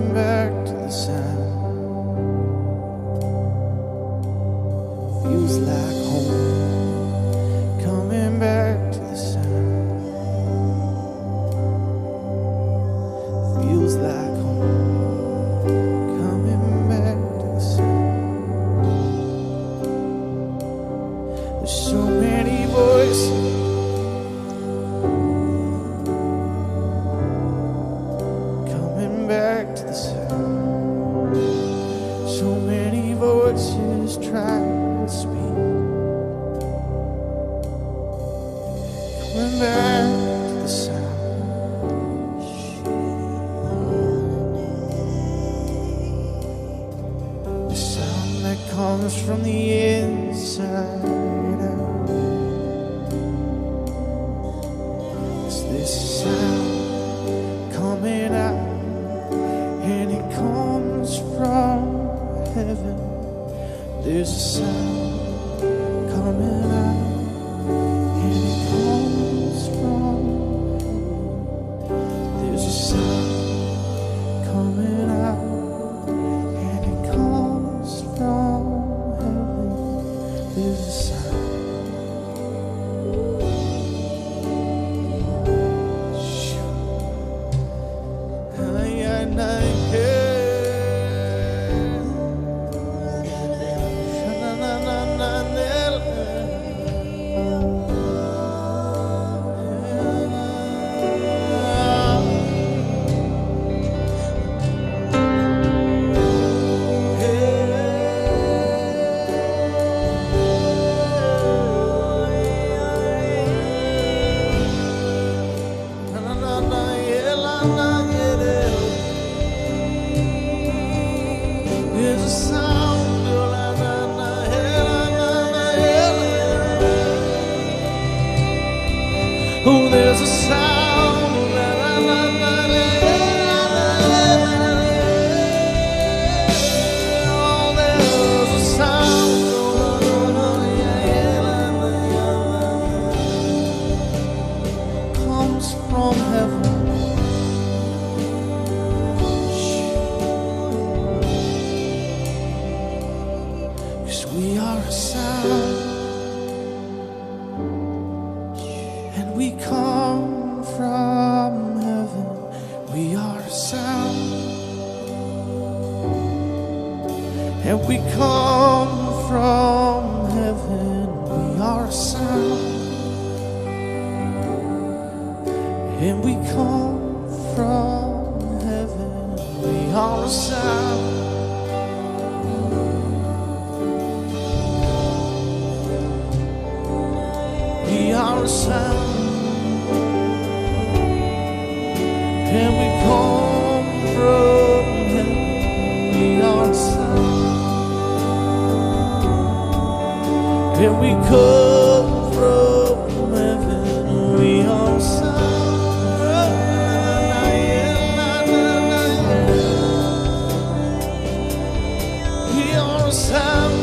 coming back to the sound. Feels like home, coming back to the sound. Feels like home, coming back to the sound. There's so many voices coming back to the sound. So many voices trying to speak. Coming back to the sound. The sound that comes from the inside out. It's this sound coming out, and it comes from heaven. There's a sound coming out, and it comes from heaven. There's a sound coming out, and it comes from heaven. There's a sound. There's a sound, oh, there's a sound, oh, there's a sound, comes from heaven. We are a sound, and we come from heaven. We are a sound, and we come from heaven. We are a sound, and we come from heaven. We are a sound. We are a sound, and we come from heaven. We are a sound, and we come from heaven. We are a sound. We are a sound.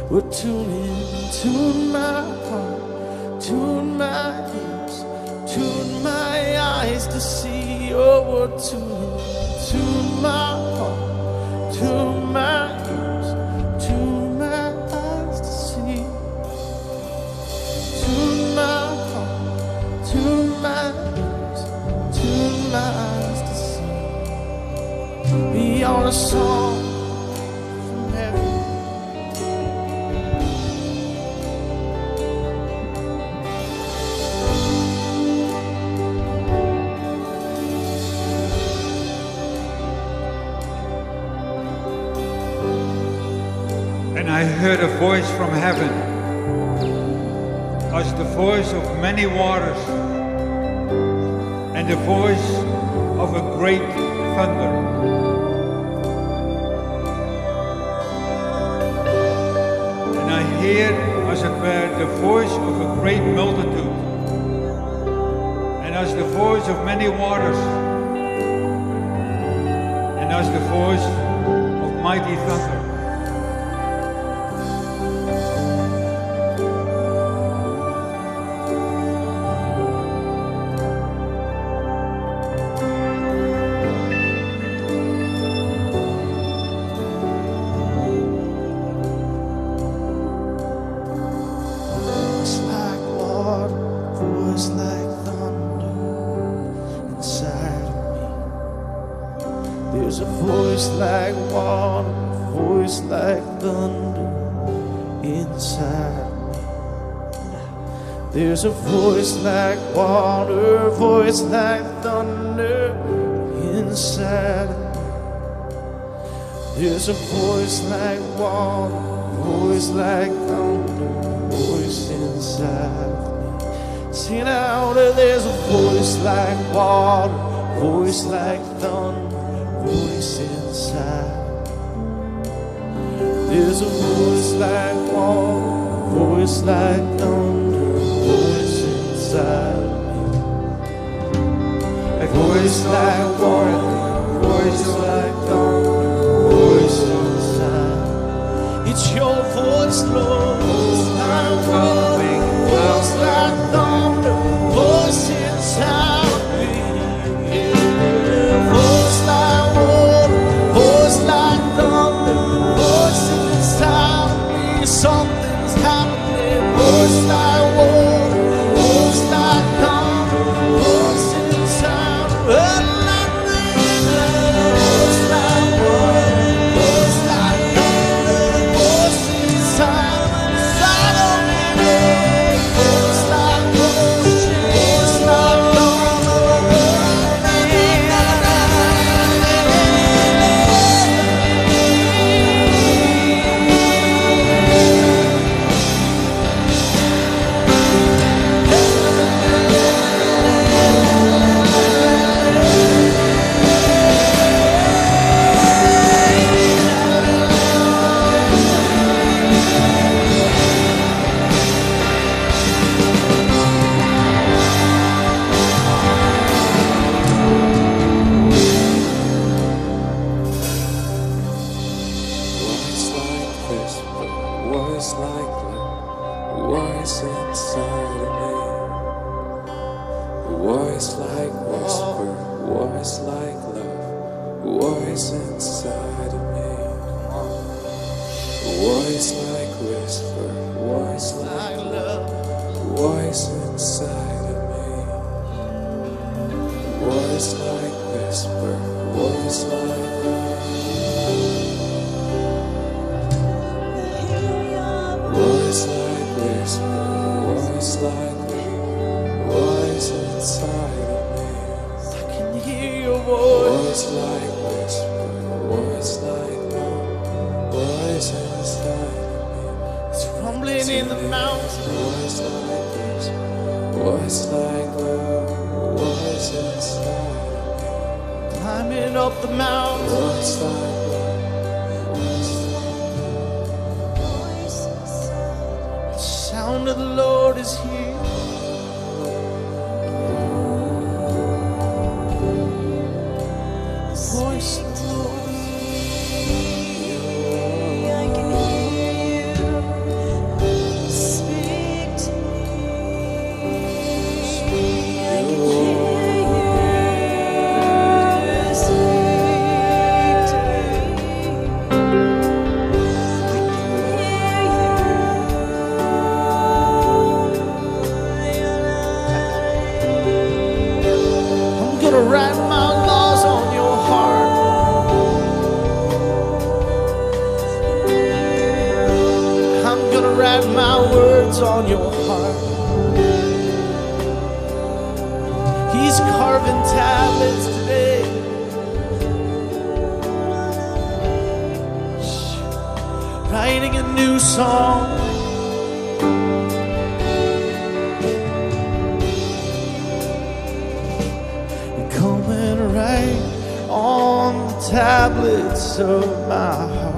We're tuning my heart, tune my ears, tune my eyes to see. Oh, we're tune my heart, tune my ears, tune my eyes to see. Tune my heart, tune my ears, tune my eyes to see. Beyond a song from heaven. And I heard a voice from heaven, as the voice of many waters, and the voice of a great thunder. And I hear, as it were, the voice of a great multitude, and as the voice of many waters, and as the voice of mighty thunder. There's a voice like water, voice like thunder inside me. There's a voice like water, voice like thunder inside me. There's a voice like water, voice like thunder, voice inside me. Sing it out, there's a voice like water, voice like thunder, voice inside. There's a voice like water, voice like thunder, voice inside me. A voice like water, voice like thunder, voice inside. It's your voice, Lord. Voice like water, voice like thunder, voice inside me. Voice like water, voice like thunder, voice inside me. Something's happening. Voice like water, voice like thunder, voice inside me. Voice like water, voice like thunder, voice inside me. Inside of me. Voice like water, voice like thunder, voice like love, voice inside of me. Voice like whisper, voice like love, voice inside of me. Voice like whisper, voice like love, voice inside of me. Voice like whisper, voice like love. Voice like whisper, voice like love, voice inside of me. I can hear your voice. Voice like whisper, voice like love, voice inside of me. It's rumbling in the mountains. Voice like this, voice like love, voice inside of me. Climbing up the mountain. Voice like love, voice The sound of the Lord is here. The voice of the Lord. I can hear you speak to me. I can hear you speak to me. I can hear you. I'm gonna write my laws on your heart. I'm gonna write my words on your heart. He's carving tablets today. Writing a new song. Coming right on the tablets of my heart.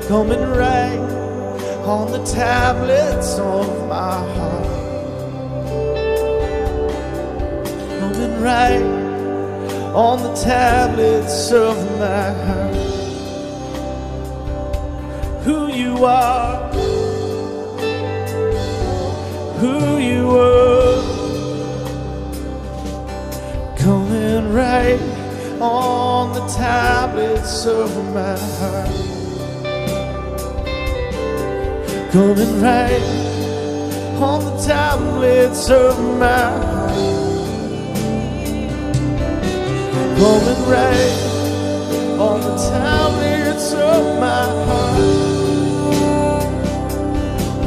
Coming right on the tablets of my heart. Coming right on the tablets of my heart. Who you are, who you were. Coming right on the tablets of my heart. Coming right on the tablets of my heart. Coming right on the tablets of my heart.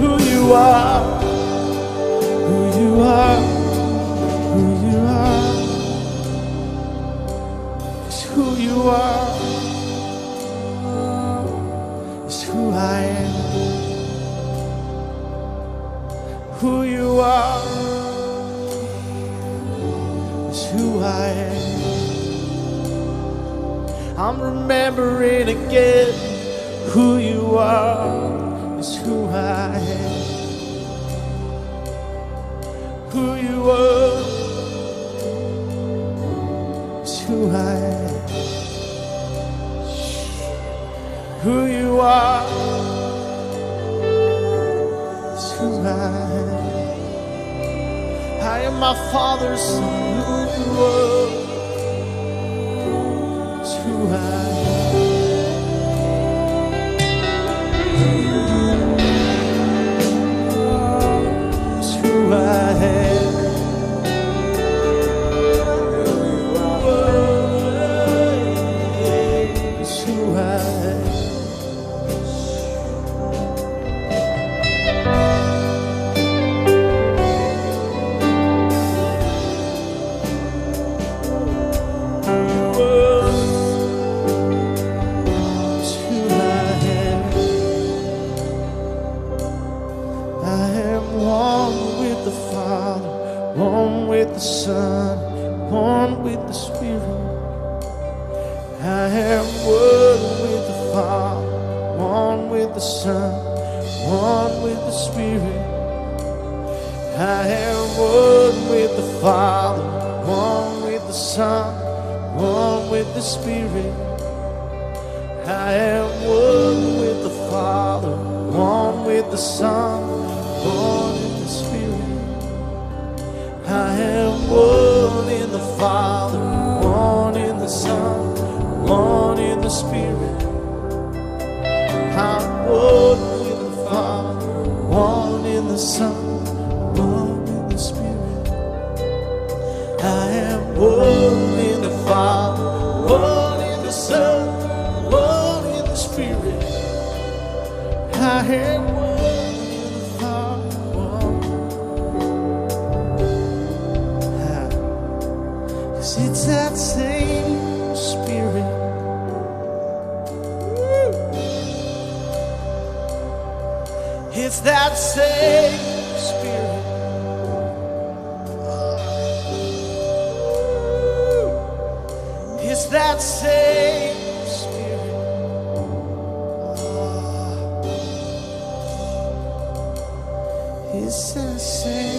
Who you are, who you are, who you are. It's who you are. It's who I am. Who you are is who I am. I'm remembering again who you are is who I am. Who you are is who I am. Who you are is who I am. I am my Father's son. Who you are is who I am. It's who I am. It's who I am. One with the Son, one with the Spirit. I am one with the Father, one with the Son, one with the Spirit. I am one with the Father, one with the Son, one with the Spirit. I am one with the Father, one with the Son, one with the Spirit. I am one in the Father, one in the Son, one in the Spirit. I'm one with the Father, one in the Son, one in the Spirit. I am one in the Father, one in the Son, one in the Spirit. I am one in the Father, one. 'Cause it's that same Spirit It's that same Spirit. It's that same Spirit. It's that same.